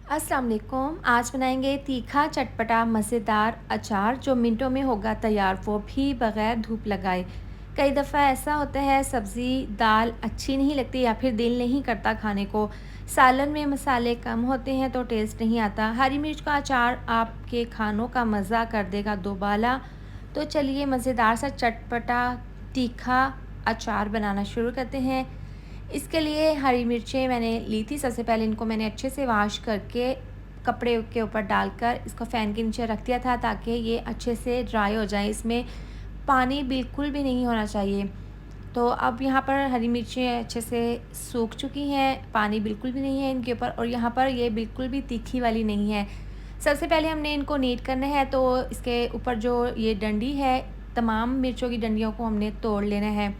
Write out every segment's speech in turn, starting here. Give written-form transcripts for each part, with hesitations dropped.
अस्सलाम वालेकुम। आज बनाएंगे तीखा चटपटा मज़ेदार अचार जो मिनटों में होगा तैयार, वो भी बग़ैर धूप लगाए। कई दफ़ा ऐसा होता है सब्ज़ी दाल अच्छी नहीं लगती या फिर दिल नहीं करता खाने को। सालन में मसाले कम होते हैं तो टेस्ट नहीं आता। हरी मिर्च का अचार आपके खानों का मज़ा कर देगा दोबाला। तो चलिए मज़ेदार सा चटपटा तीखा अचार बनाना शुरू करते हैं। इसके लिए हरी मिर्चें मैंने ली थी। सबसे पहले इनको मैंने अच्छे से वॉश करके कपड़े के ऊपर डालकर इसको फ़ैन के नीचे रख दिया था ताकि ये अच्छे से ड्राई हो जाए। इसमें पानी बिल्कुल भी नहीं होना चाहिए। तो अब यहाँ पर हरी मिर्चें अच्छे से सूख चुकी हैं, पानी बिल्कुल भी नहीं है इनके ऊपर और यहाँ पर ये बिल्कुल भी तीखी वाली नहीं है। सबसे पहले हमने इनको नीट करना है, तो इसके ऊपर जो ये डंडी है, तमाम मिर्चों की डंडियों को हमने तोड़ लेना है।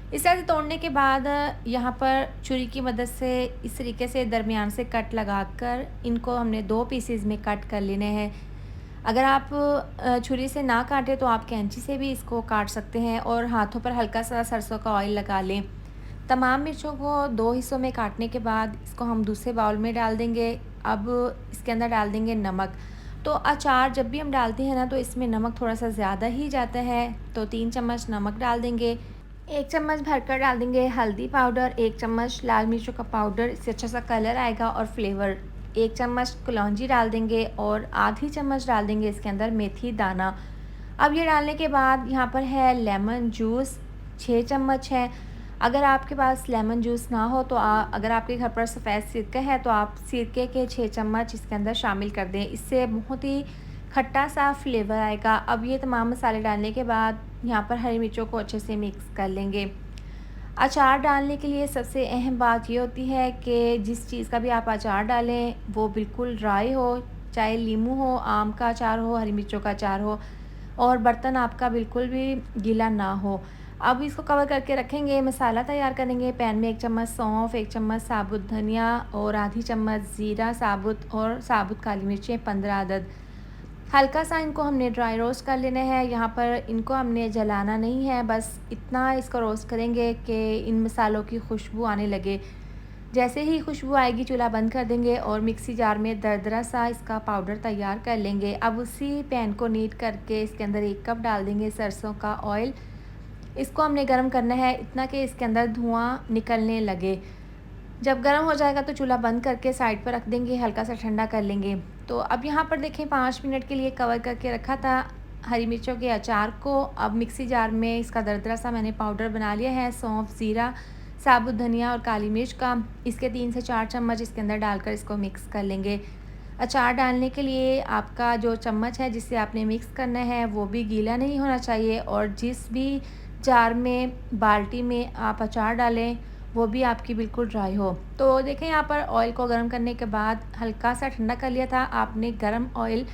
इस तरह से तोड़ने के बाद यहाँ पर छुरी की मदद से इस तरीके से दरमियान से कट लगाकर इनको हमने 2 पीसेस में कट कर लेने हैं। अगर आप छुरी से ना काटें तो आप कैंची से भी इसको काट सकते हैं और हाथों पर हल्का सा सरसों का ऑयल लगा लें। तमाम मिर्चों को 2 हिस्सों में काटने के बाद इसको हम दूसरे बाउल में डाल देंगे। अब इसके अंदर डाल देंगे नमक। तो अचार जब भी हम डालते हैं ना तो इसमें नमक थोड़ा सा ज़्यादा ही जाता है, तो 3 चम्मच नमक डाल देंगे। 1 चम्मच भरकर डाल देंगे हल्दी पाउडर, 1 चम्मच लाल मिर्चों का पाउडर, इससे अच्छा सा कलर आएगा और फ्लेवर। 1 चम्मच कलौंजी डाल देंगे और आधी चम्मच डाल देंगे इसके अंदर मेथी दाना। अब ये डालने के बाद यहाँ पर है लेमन जूस, 6 चम्मच है। अगर आपके पास लेमन जूस ना हो तो अगर आपके घर पर सफ़ेद सिरका है तो आप सिरके के 6 चम्मच इसके अंदर शामिल कर दें। इससे बहुत ही खट्टा सा फ्लेवर आएगा। अब ये तमाम मसाले डालने के बाद यहाँ पर हरी मिर्चों को अच्छे से मिक्स कर लेंगे। अचार डालने के लिए सबसे अहम बात ये होती है कि जिस चीज़ का भी आप अचार डालें वो बिल्कुल ड्राई हो, चाहे नींबू हो, आम का अचार हो, हरी मिर्चों का अचार हो और बर्तन आपका बिल्कुल भी गीला ना हो। अब इसको कवर करके रखेंगे, मसाला तैयार करेंगे। पैन में 1 चम्मच सौंफ, 1 चम्मच साबुत धनिया और आधी चम्मच ज़ीरा साबुत और साबुत काली मिर्चें 15 अदद। हल्का सा इनको हमने ड्राई रोस्ट कर लेना है। यहाँ पर इनको हमने जलाना नहीं है, बस इतना इसको रोस्ट करेंगे कि इन मसालों की खुशबू आने लगे। जैसे ही खुशबू आएगी चूल्हा बंद कर देंगे और मिक्सी जार में दरदरा सा इसका पाउडर तैयार कर लेंगे। अब उसी पैन को नीट करके इसके अंदर 1 कप डाल देंगे सरसों का ऑयल। इसको हमने गर्म करना है इतना कि इसके अंदर धुआँ निकलने लगे। जब गर्म हो जाएगा तो चूल्हा बंद करके साइड पर रख देंगे, हल्का सा ठंडा कर लेंगे। तो अब यहाँ पर देखें 5 मिनट के लिए कवर करके रखा था हरी मिर्चों के अचार को। अब मिक्सी जार में इसका दरदरा सा मैंने पाउडर बना लिया है, सौंफ, ज़ीरा, साबुत धनिया और काली मिर्च का। इसके 3 से 4 चम्मच इसके अंदर डालकर इसको मिक्स कर लेंगे। अचार डालने के लिए आपका जो चम्मच है जिससे आपने मिक्स करना है वो भी गीला नहीं होना चाहिए और जिस भी जार में, बाल्टी में आप अचार डालें वो भी आपकी बिल्कुल ड्राई हो। तो देखें यहाँ पर ऑयल को गर्म करने के बाद हल्का सा ठंडा कर लिया था। आपने गर्म ऑयल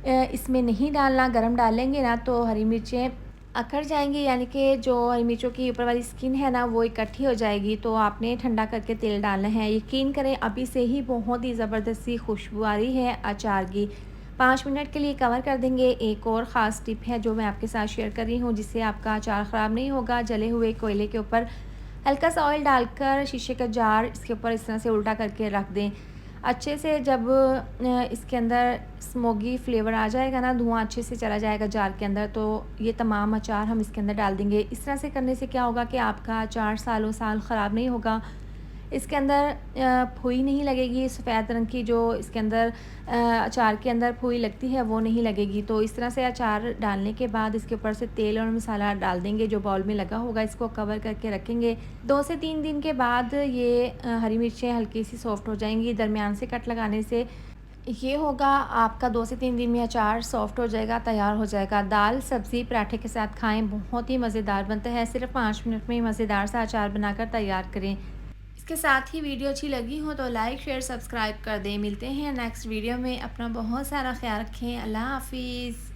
इसमें नहीं डालना, गर्म डालेंगे ना तो हरी मिर्चें अकड़ जाएंगी, यानी कि जो हरी मिर्चों की ऊपर वाली स्किन है ना वो इकट्ठी हो जाएगी। तो आपने ठंडा करके तेल डालना है। यकीन करें अभी से ही बहुत ही ज़बरदस्ती खुशबू आ रही है अचार की। 5 मिनट के लिए कवर कर देंगे। एक और ख़ास टिप है जो मैं आपके साथ शेयर कर रही हूँ जिससे आपका अचार ख़राब नहीं होगा। जले हुए कोयले के ऊपर हल्का सा ऑयल डालकर शीशे का जार इसके ऊपर इस तरह से उल्टा करके रख दें। अच्छे से जब इसके अंदर स्मोगी फ्लेवर आ जाएगा ना, धुआं अच्छे से चला जाएगा जार के अंदर, तो ये तमाम अचार हम इसके अंदर डाल देंगे। इस तरह से करने से क्या होगा कि आपका अचार सालों साल ख़राब नहीं होगा। इसके अंदर फुई नहीं लगेगी, सफ़ेद रंग की जो इसके अंदर अचार के अंदर फुई लगती है वो नहीं लगेगी। तो इस तरह से अचार डालने के बाद इसके ऊपर से तेल और मसाला डाल देंगे जो बाउल में लगा होगा। इसको कवर करके रखेंगे। 2 से 3 दिन के बाद ये हरी मिर्चें हल्की सी सॉफ्ट हो जाएंगी। दरमियान से कट लगाने से ये होगा आपका 2 से 3 दिन में अचार सॉफ्ट हो जाएगा, तैयार हो जाएगा। दाल, सब्ज़ी, पराठे के साथ खाएं, बहुत ही मज़ेदार बनता है। सिर्फ 5 मिनट में मज़ेदार सा अचार बनाकर तैयार करें। इसके साथ ही वीडियो अच्छी लगी हो तो लाइक, शेयर, सब्सक्राइब कर दें। मिलते हैं नेक्स्ट वीडियो में। अपना बहुत सारा ख्याल रखें। अल्लाह हाफिज़।